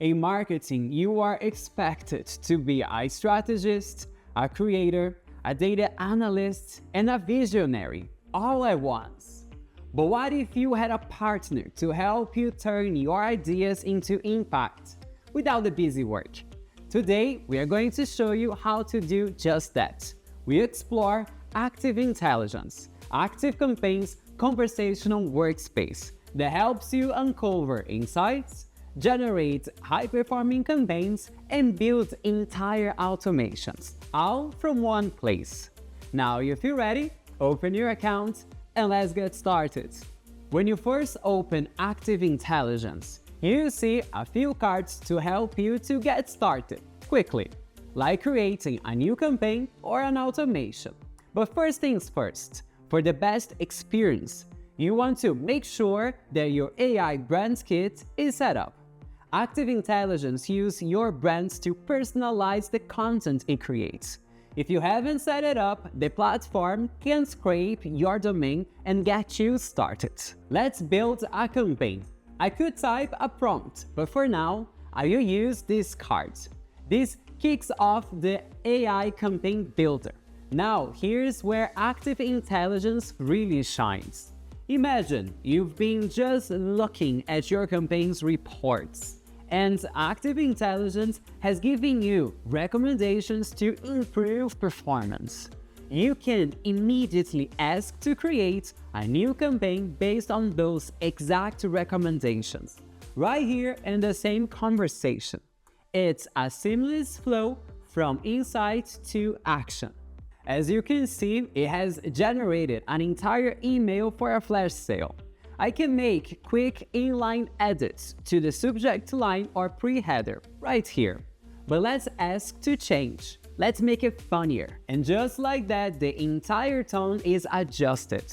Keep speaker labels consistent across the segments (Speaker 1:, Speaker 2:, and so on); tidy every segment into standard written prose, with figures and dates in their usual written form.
Speaker 1: In marketing, you are expected to be a strategist, a creator, a data analyst, and a visionary, all at once. But what if you had a partner to help you turn your ideas into impact without the busy work? Today, we are going to show you how to do just that. We explore Active Intelligence, ActiveCampaign's conversational workspace that helps you uncover insights, generate high-performing campaigns, and build entire automations, all from one place. Now, if you're ready, open your account and let's get started. When you first open Active Intelligence, you see a few cards to help you to get started quickly, like creating a new campaign or an automation. But first things first, for the best experience, you want to make sure that your AI brand kit is set up. Active Intelligence uses your brands to personalize the content it creates. If you haven't set it up, the platform can scrape your domain and get you started. Let's build a campaign. I could type a prompt, but for now, I will use this card. This kicks off the AI campaign builder. Now, here's where Active Intelligence really shines. Imagine you've been just looking at your campaign's reports, and Active Intelligence has given you recommendations to improve performance. You can immediately ask to create a new campaign based on those exact recommendations, right here in the same conversation. It's a seamless flow from insight to action. As you can see, it has generated an entire email for a flash sale. I can make quick inline edits to the subject line or pre-header right here. But let's ask to change. Let's make it funnier. And just like that, the entire tone is adjusted.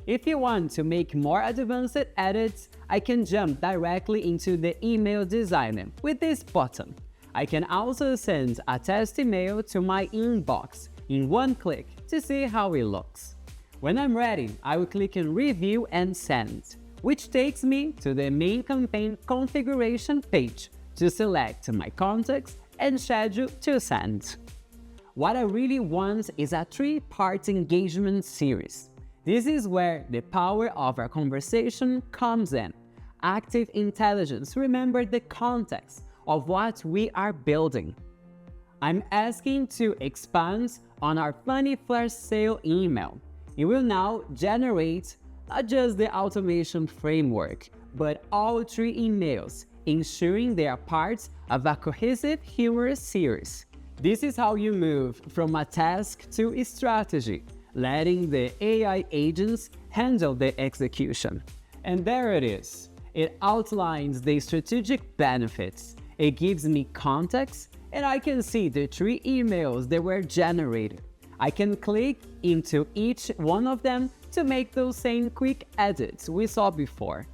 Speaker 1: If you want to make more advanced edits, I can jump directly into the email designer with this button. I can also send a test email to my inbox in one click to see how it looks. When I'm ready, I will click on Review and Send, which takes me to the main campaign configuration page to select my contacts and schedule to send. What I really want is a 3-part engagement series. This is where the power of our conversation comes in. Active Intelligence remembers the context of what we are building. I'm asking to expand on our funny flash sale email. It will now generate not just the automation framework, but all 3 emails, ensuring they are parts of a cohesive humorous series. This is how you move from a task to a strategy, letting the AI agents handle the execution. And there it is. It outlines the strategic benefits. It gives me context, and I can see the 3 emails that were generated. I can click into each one of them to make those same quick edits we saw before.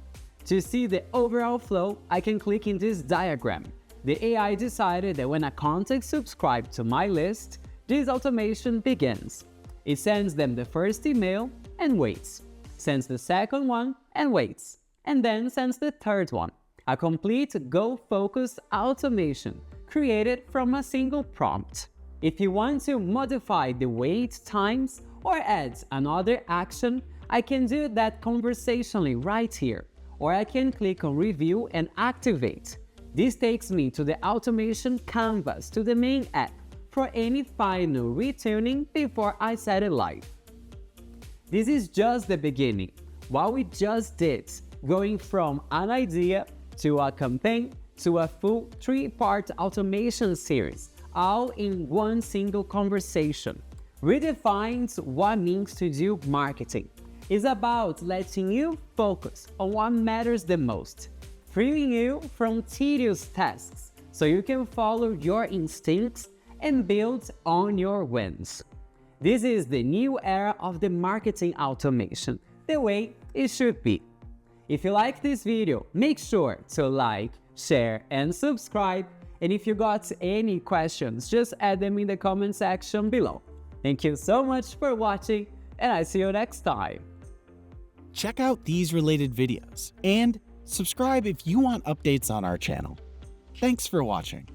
Speaker 1: To see the overall flow, I can click in this diagram. The AI decided that when a contact subscribes to my list, this automation begins. It sends them the first email and waits, sends the second one and waits, and then sends the third one. A complete goal-focused automation created from a single prompt. If you want to modify the wait times or add another action, I can do that conversationally right here, or I can click on Review and Activate. This takes me to the automation canvas to the main app for any final retuning before I set it live. This is just the beginning. What we just did, going from an idea to a campaign to a full 3-part automation series, all in one single conversation, redefines what it means to do marketing. It's about letting you focus on what matters the most, freeing you from tedious tasks so you can follow your instincts and build on your wins. This is the new era of the marketing automation, the way it should be. If you like this video, make sure to like, share, and subscribe. And if you got any questions, just add them in the comment section below. Thank you so much for watching, and I see you next time.
Speaker 2: Check out these related videos and subscribe if you want updates on our channel. Thanks for watching.